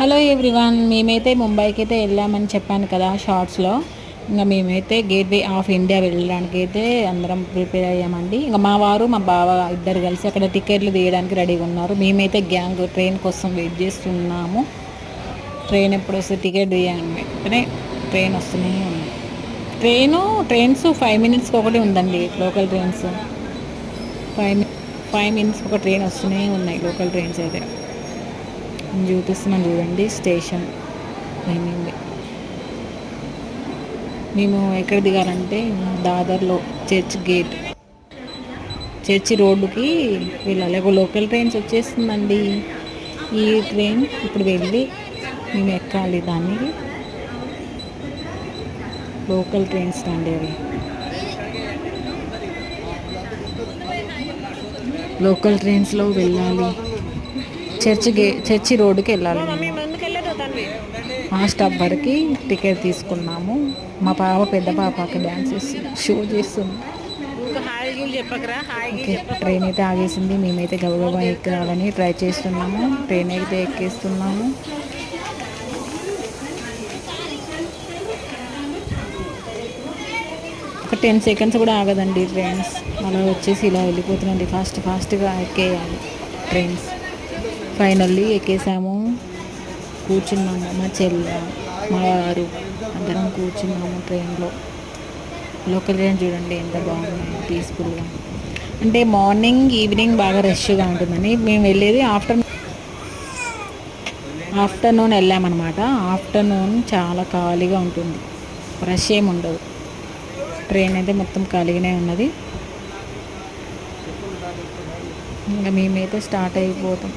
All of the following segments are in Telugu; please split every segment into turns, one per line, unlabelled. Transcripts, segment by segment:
హలో ఎవ్రీవన్, మేమైతే ముంబైకి అయితే వెళ్ళామని చెప్పాను కదా షార్ట్స్లో. ఇంకా మేమైతే గేట్వే ఆఫ్ ఇండియా వెళ్ళడానికి అయితే అందరం ప్రిపేర్ అయ్యామండి. ఇంకా మా వారు మా బావ ఇద్దరు కలిసి అక్కడ టికెట్లు తీయడానికి రెడీగా ఉన్నారు. మేమైతే గ్యాంగ్ ట్రైన్ కోసం వెయిట్ చేస్తున్నాము. ట్రైన్ ఎప్పుడు వస్తే టికెట్ తీయండి వెంటనే ట్రైన్ వస్తూనే ఉంది. ట్రైన్స్ 5 మినిట్స్కి ఒకటి ఉందండి. లోకల్ ట్రైన్స్ 5 మినిట్స్కి ఒక ట్రైన్ వస్తూనే ఉన్నాయి. లోకల్ ట్రైన్స్ అయితే చూపిస్తున్నాను చూడండి. స్టేషన్ అయిపోయింది. మేము ఎక్కడ దిగాలంటే దాదర్లో చర్చి రోడ్డుకి వెళ్ళాలి. ఒక లోకల్ ట్రైన్స్ వచ్చేస్తుందండి. ఈ ట్రైన్ ఇప్పుడు వెళ్ళి మేము ఎక్కాలి దానికి. లోకల్ ట్రైన్స్ అండి అవి. లోకల్ ట్రైన్స్లో వెళ్ళాలి. చర్చి రోడ్డుకి వెళ్ళాలి. ఆ స్టాప్ వరకు టికెట్ తీసుకున్నాము. మా పాప పెద్ద పాపకి డ్యాన్స్ షో చేస్తుంది. ఓకే, ట్రైన్ అయితే ఆగేసింది. మేమైతే గబగబా ఎక్కాలని ట్రై చేస్తున్నాము. ట్రైన్ అయితే ఎక్కేస్తున్నాము. ఒక 10 సెకండ్స్ కూడా ఆగదండి ట్రైన్స్. అలా వచ్చేసి ఇలా వెళ్ళిపోతుందండి. ఫాస్ట్గా ఎక్కేయాలి ట్రైన్స్. ఫైనల్లీ ఎక్కేసాము. కూర్చున్నాము. మా చెల్లె, మా వారు అందరం కూర్చున్నాము ట్రైన్లో. లోకల్ ట్రైన్ చూడండి ఎంత బాగుంది, పీస్ఫుల్గా. అంటే మార్నింగ్ ఈవినింగ్ బాగా రష్గా ఉంటుందని మేము వెళ్ళేది ఆఫ్టర్నూన్ వెళ్ళామన్నమాట. ఆఫ్టర్నూన్ చాలా ఖాళీగా ఉంటుంది, రష్ ఏమి ఉండదు. ట్రైన్ అయితే మొత్తం ఖాళీగానే ఉన్నది. ఇంకా మేమైతే స్టార్ట్ అయిపోతాం.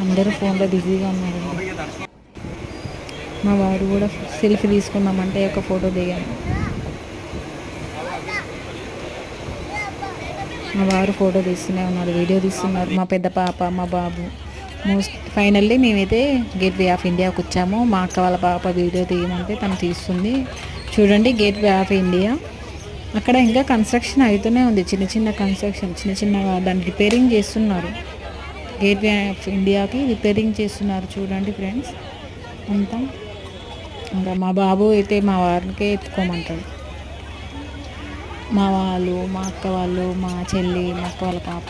అందరూ ఫోన్లో బిజీగా ఉన్నారండి. మా వారు కూడా సెల్ఫీ తీసుకుందామంటే ఒక ఫోటో దిగాను. మా వారు ఫోటో తీస్తూనే ఉన్నారు, వీడియో తీస్తున్నారు. మా పెద్ద పాప, మా బాబు. ఫైనల్లీ మేమైతే గేట్వే ఆఫ్ ఇండియాకి వచ్చాము. మా అక్క వాళ్ళ పాప వీడియో తీయమంటే తను తీస్తుంది. చూడండి గేట్వే ఆఫ్ ఇండియా. అక్కడ ఇంకా కన్స్ట్రక్షన్ అవుతూనే ఉంది. చిన్న చిన్నగా దాన్ని రిపేరింగ్ చేస్తున్నారు. గేట్వే ఆఫ్ ఇండియాకి రిపేరింగ్ చేస్తున్నారు చూడండి ఫ్రెండ్స్ అంతా. ఇంకా మా బాబు అయితే మా వారికే ఎత్తుకోమంటాడు. మా వాళ్ళు, మా అక్క వాళ్ళు, మా చెల్లి, మా అక్క వాళ్ళ పాప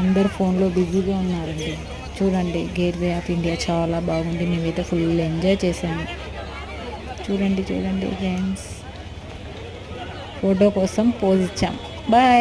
అందరూ ఫోన్లో బిజీగా ఉన్నారండి. చూడండి గేట్వే ఆఫ్ ఇండియా చాలా బాగుంది. మేమైతే ఫుల్ ఎంజాయ్ చేసాము. చూడండి ఫ్రెండ్స్, ఫోటో కోసం పోజ్ ఇచ్చాం. బాయ్.